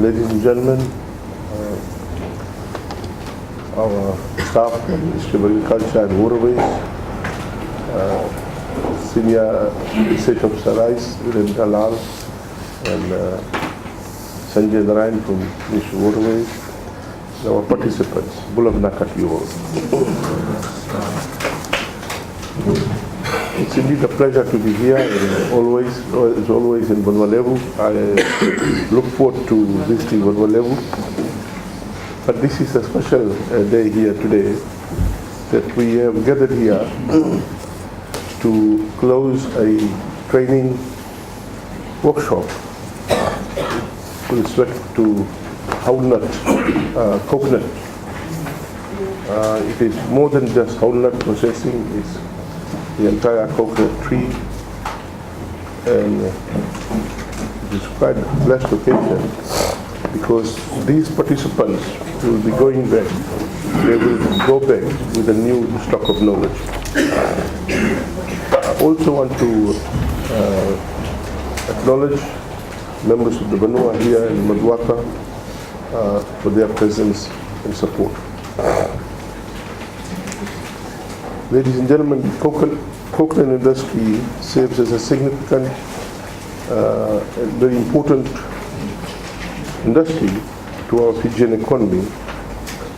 Ladies and gentlemen, our staff from the Ministry of Agriculture and Waterways, Senior Research Officer Rice, Reddy Dalal, and Sanjay Narayan from Ministry of Waterways, and our participants, Bulam Nakat you all. It's indeed a pleasure to be here, and as always in Bonwalevu. I look forward to visiting Bonwalevu. But this is a special day here today that we have gathered here to close a training workshop with respect to wholenut, coconut. It is more than just wholenut processing, it's the entire coconut tree, and it is quite a blessed occasion because these participants will be going back, they will go back with a new stock of knowledge. I also want to acknowledge members of the Banua here in Maduaka for their presence and support. Ladies and gentlemen, the coconut industry serves as a significant and very important industry to our Fijian economy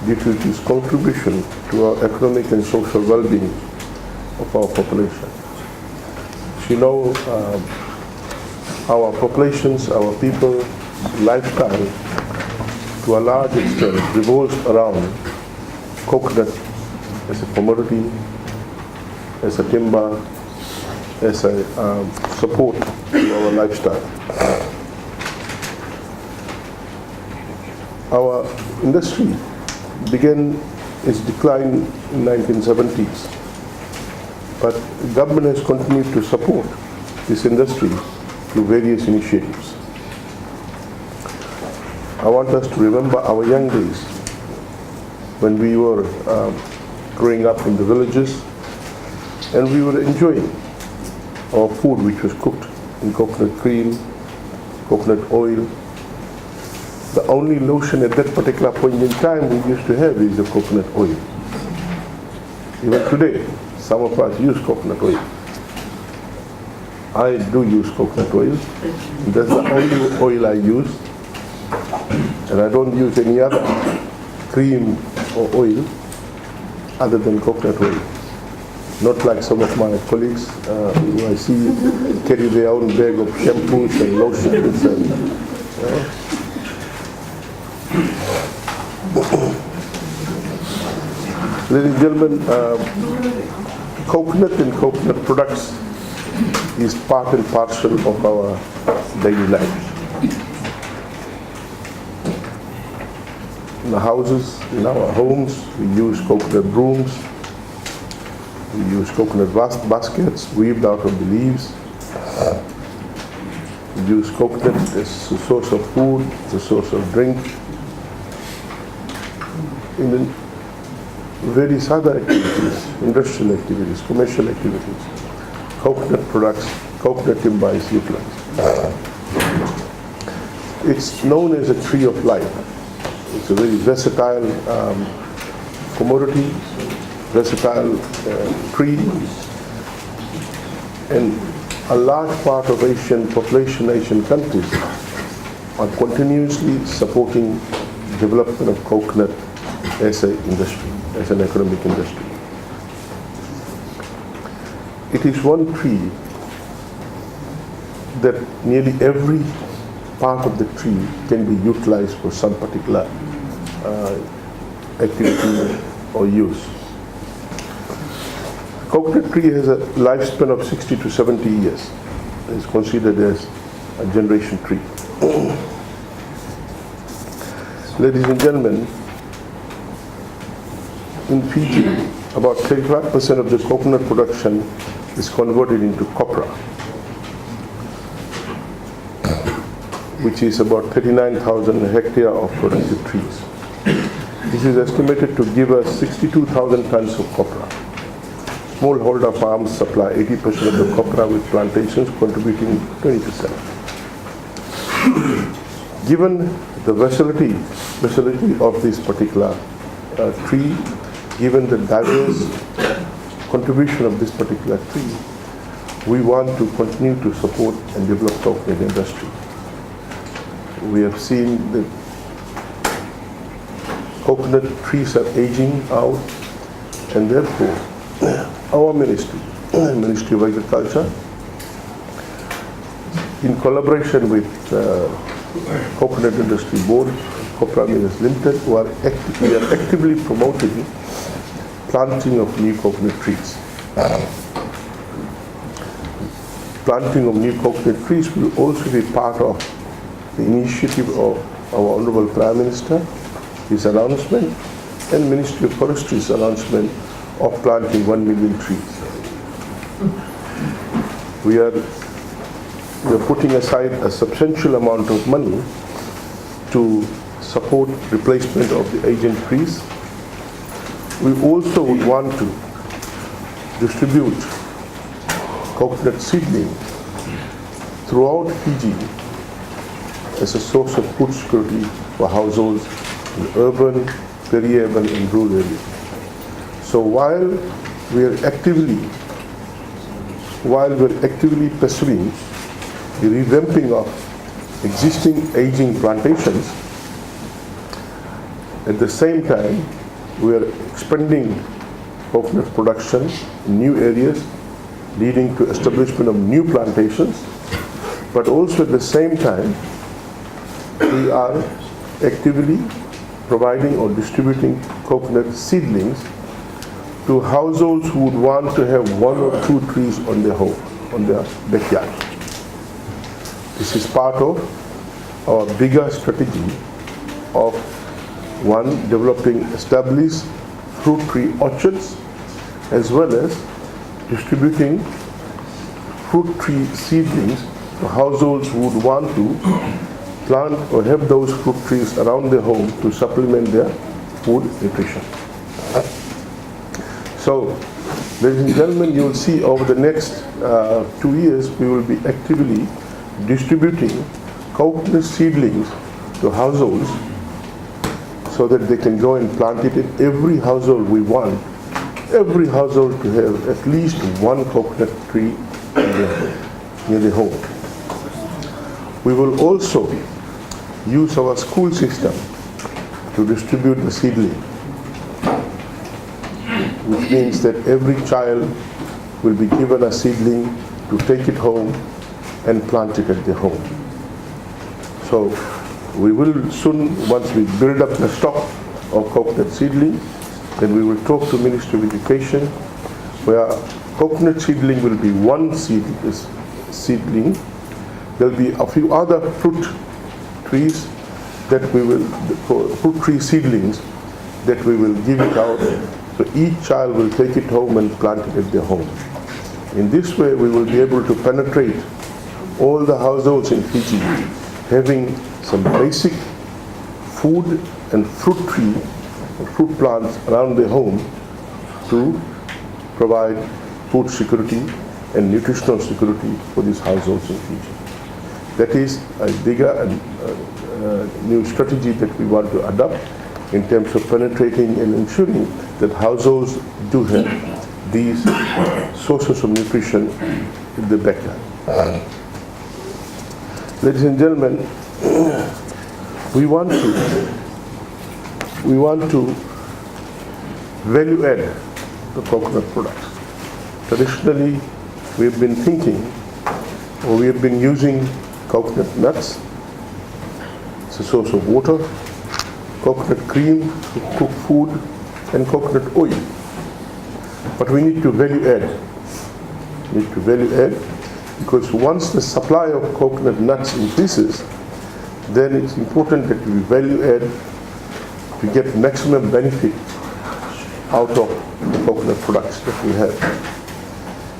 due to its contribution to our economic and social well-being of our population. As you know, our populations, our people's lifestyle to a large extent revolves around coconut as a commodity, as a timber, as a support to our lifestyle. Our industry began its decline in 1970s, but the government has continued to support this industry through various initiatives. I want us to remember our young days when we were growing up in the villages, and we were enjoying our food which was cooked in coconut cream, coconut oil. The only lotion at that particular point in time we used to have is the coconut oil. Even today, some of us use coconut oil. I do use coconut oil. That's the only oil I use. And I don't use any other cream or oil other than coconut oil. Not like some of my colleagues who I see carry their own bag of shampoos and lotions and ladies and gentlemen, coconut and coconut products is part and parcel of our daily lives. In the houses, in our homes, we use coconut brooms, we use coconut baskets weaved out of the leaves. We use coconut as a source of food, as a source of drink. In various other activities, industrial activities, commercial activities, coconut products, coconut timber is utilized. It's known as a tree of life. It's a very versatile commodity, versatile tree, and a large part of Asian countries are continuously supporting development of coconut as an industry, as an economic industry. It is one tree that nearly every part of the tree can be utilized for some particular activity or use. Coconut tree has a lifespan of 60 to 70 years. It's considered as a generation tree. Ladies and gentlemen, in Fiji, about 35% of the coconut production is converted into copra, which is about 39,000 hectares of productive trees. This is estimated to give us 62,000 tons of copra. Smallholder farms supply 80% of the copra, with plantations contributing 20%. Given the versatility of this particular tree, given the diverse contribution of this particular tree, we want to continue to support and develop coconut industry. We have seen that coconut trees are aging out, and therefore our ministry, Ministry of Agriculture, in collaboration with Coconut Industry Board, Copra Minas Limited, we are actively promoting planting of new coconut trees. Planting of new coconut trees will also be part of the initiative of our Honorable Prime Minister, his announcement, and Ministry of Forestry's announcement of planting 1 million trees. We are putting aside a substantial amount of money to support replacement of the aging trees. We also would want to distribute coconut seedling throughout Fiji as a source of food security for households in urban, peri-urban and rural areas. So while we're actively pursuing the revamping of existing aging plantations, at the same time we are expanding coconut production in new areas, leading to establishment of new plantations, but also at the same time we are actively providing or distributing coconut seedlings to households who would want to have 1 or 2 trees on their home, on their backyard. This is part of our bigger strategy of developing established fruit tree orchards, as well as distributing fruit tree seedlings to households who would want to plant or have those fruit trees around their home to supplement their food nutrition. So, ladies and gentlemen, you will see over the next 2 years we will be actively distributing coconut seedlings to households so that they can go and plant it in every household. We want every household to have at least 1 coconut tree near their home. We will also use our school system to distribute the seedling, which means that every child will be given a seedling to take it home and plant it at their home. So we will soon, once we build up the stock of coconut seedling, then we will talk to Ministry of Education, where coconut seedling will be 1 seedling. There will be a few other fruit trees that we will, fruit tree seedlings that we will give it out. So each child will take it home and plant it at their home. In this way, we will be able to penetrate all the households in Fiji, having some basic food and fruit tree, fruit plants around their home to provide food security and nutritional security for these households in Fiji. That is a bigger and new strategy that we want to adopt in terms of penetrating and ensuring that households do have these sources of nutrition in the backyard. Ladies and gentlemen, we want to value add the coconut products. Traditionally, we have been thinking, or we have been using coconut nuts as a source of water, coconut cream to cook food, and coconut oil. But we need to value add. Because once the supply of coconut nuts increases, then it's important that we value add to get maximum benefit out of the coconut products that we have.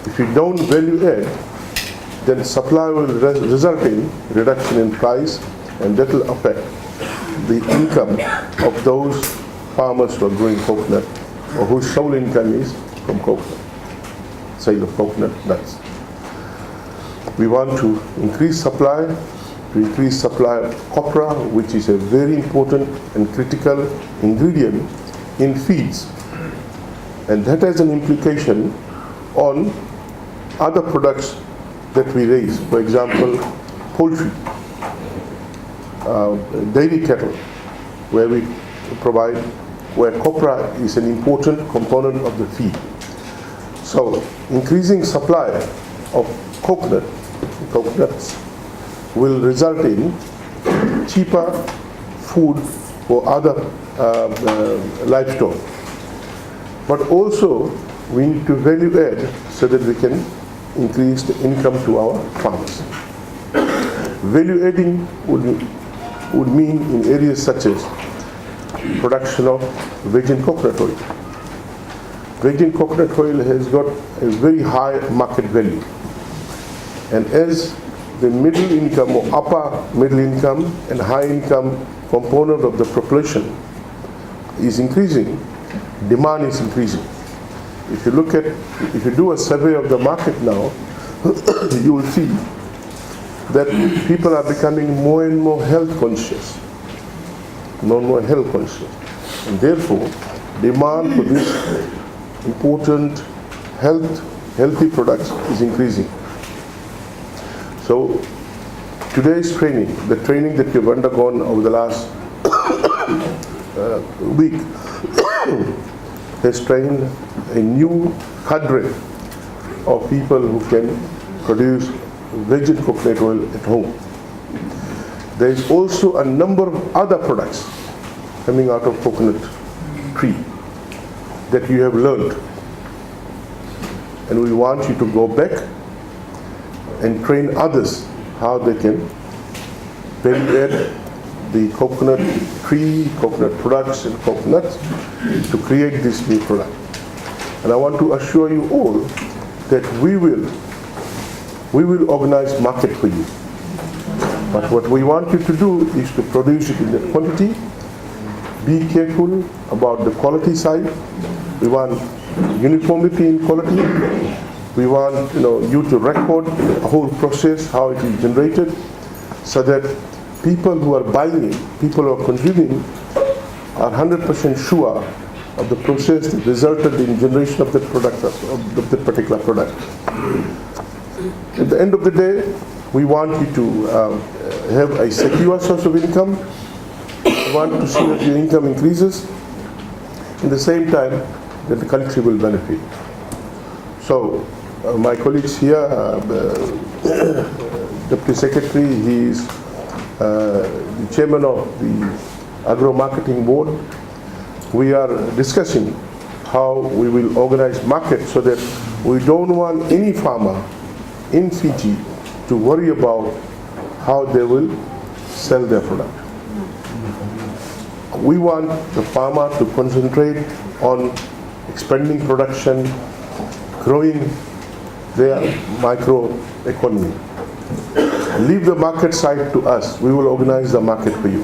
If we don't value add, then supply will result in reduction in price, and that will affect the income of those farmers who are growing coconut or whose sole income is from coconut, sale of coconut nuts. We want to increase supply to increase supply of copra, which is a very important and critical ingredient in feeds. And that has an implication on other products that we raise. For example, poultry, dairy cattle, where we provide, where copra is an important component of the feed. So increasing supply of coconuts will result in cheaper food for other livestock. But also we need to value add so that we can increase the income to our farmers. Value adding would mean in areas such as production of virgin coconut oil. Virgin coconut oil has got a very high market value. And as the middle income or upper middle income and high income component of the population is increasing, demand is increasing. If you do a survey of the market now, you will see that people are becoming more and more health conscious. More and more health conscious. And therefore, demand for these important healthy products is increasing. So today's training, the training that you've undergone over the last week, has trained a new cadre of people who can produce virgin coconut oil at home. There is also a number of other products coming out of coconut tree that you have learned, and we want you to go back and train others how they can value add the coconut tree, coconut products and coconuts to create this new product. And I want to assure you all that we will organize market for you. But what we want you to do is to produce it in the quantity, be careful about the quality side. We want uniformity in quality. We want you to record the whole process, how it is generated, so that people who are buying it, people who are consuming, are 100% sure of the process that resulted in generation of that product, of the particular product. At the end of the day, we want you to have a secure source of income. We want to see that your income increases. At the same time, that the country will benefit. So, my colleagues here, Deputy Secretary, he is the Chairman of the Agro Marketing Board. We are discussing how we will organize markets so that we don't want any farmer in Fiji to worry about how they will sell their product. We want the farmer to concentrate on expanding production, growing their micro economy. Leave the market side to us. We will organize the market for you.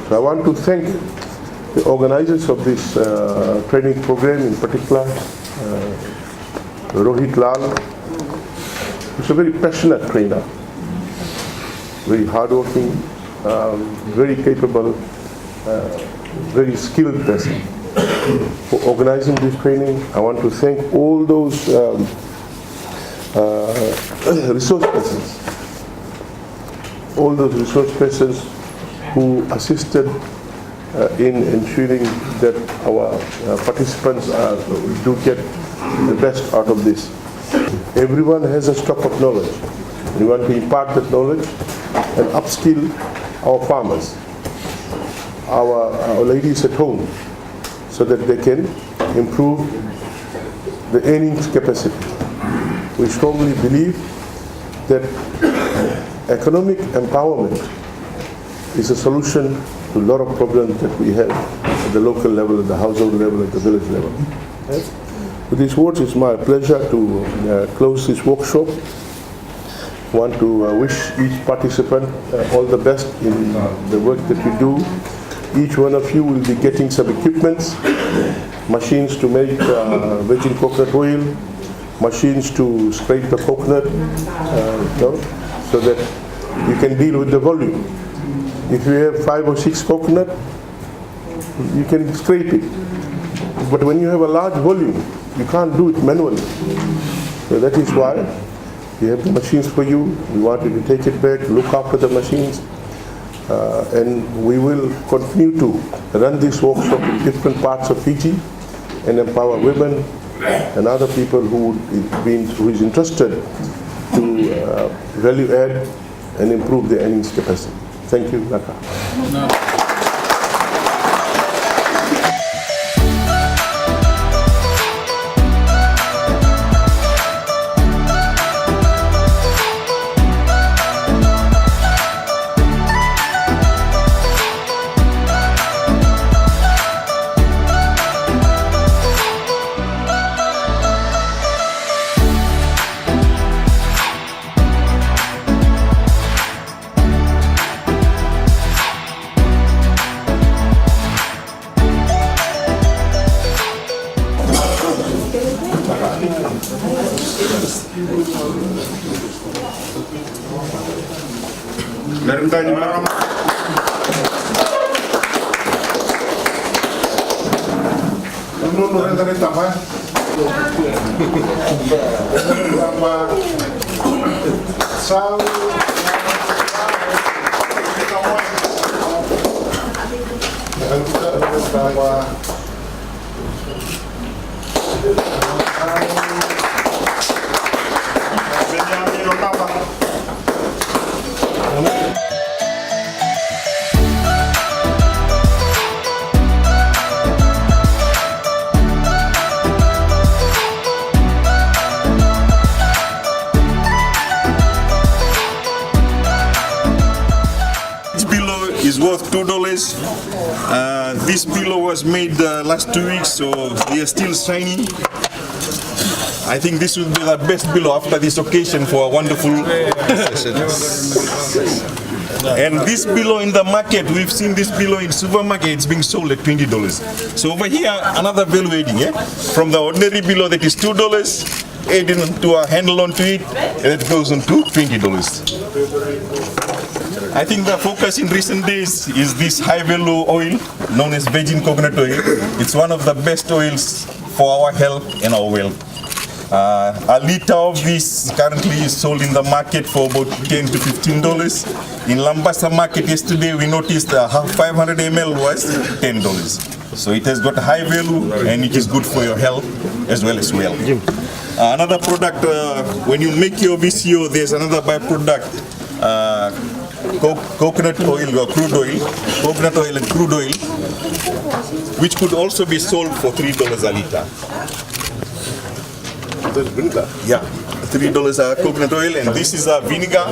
So I want to thank the organizers of this training program, in particular Rohit Lal. He's a very passionate trainer, very hardworking, very capable, very skilled person. For organizing this training, I want to thank all those resource persons who assisted in ensuring that our participants do get the best out of this. Everyone has a stock of knowledge. We want to impart that knowledge and upskill our farmers, our ladies at home, so that they can improve the earnings capacity. We strongly believe that economic empowerment is a solution to a lot of problems that we have at the local level, at the household level, at the village level. Yes? With these words, it's my pleasure to close this workshop. I want to wish each participant all the best in the work that you do. Each one of you will be getting some equipments, machines to make virgin coconut oil, machines to scrape the coconut, so that you can deal with the volume. If you have 5 or 6 coconut, you can scrape it. But when you have a large volume, you can't do it manually. So that is why we have the machines for you. We want you to take it back, look after the machines, and we will continue to run this workshop in different parts of Fiji and empower women and other people who is interested to value add and improve their earnings capacity. Thank you, Naka. Is worth $2. This pillow was made last 2 weeks, so they are still shiny. I think this will be the best pillow after this occasion for a wonderful session. And this pillow in the market, we've seen this pillow in supermarket, it's being sold at $20. So over here, another value adding, from the ordinary pillow that is $2, adding to a handle onto it, and it goes on to $20. I think the focus in recent days is this high value oil known as virgin coconut oil. It's one of the best oils for our health and our wealth. A liter of this currently is sold in the market for about $10 to $15. In Lambasa market yesterday we noticed 500 ml was $10. So it has got a high value and it is good for your health as well as wealth. Another product, when you make your VCO, there's another byproduct. Coconut oil or crude oil, coconut oil and crude oil, which could also be sold for $3 a liter. That's vinegar? Yeah, $3 a coconut oil, and this is a vinegar.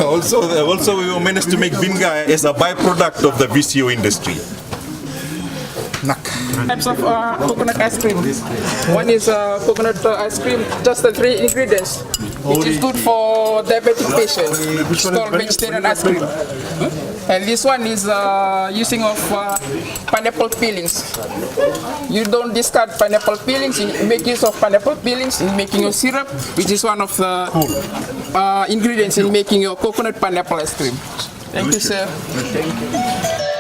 Also, we were managed to make vinegar as a byproduct of the VCO industry. Types of coconut ice cream. One is coconut ice cream, just the 3 ingredients, which is good for diabetic patients. It's called vegetarian ice cream. And this one is using of pineapple peelings. You don't discard pineapple peelings, you make use of pineapple peelings in making your syrup, which is one of the ingredients in making your coconut pineapple ice cream. Thank you, sir. Thank you.